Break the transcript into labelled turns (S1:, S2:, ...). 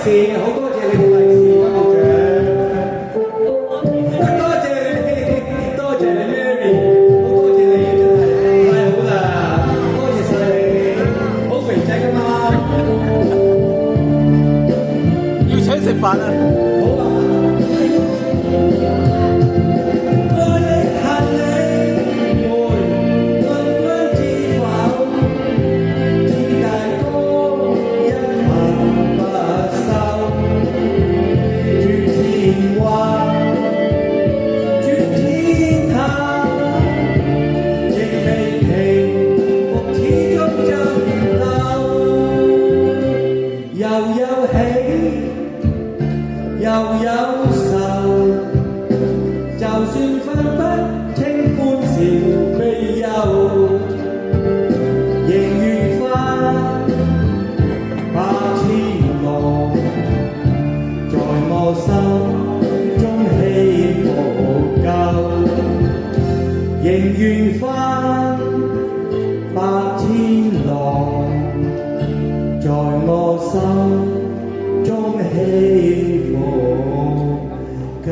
S1: 事嘅，好多謝你哋利是金校長，多謝你，多謝你 Mary， 好多謝你真係太好啦，多謝晒你，好肥仔㗎嘛，
S2: 要請食飯啊！
S1: 好啊。又有愁，就算分不清歡笑悲憂，仍願翻百千浪，在我心中起伏夠，仍願翻百千浪，在我心中起伏夠。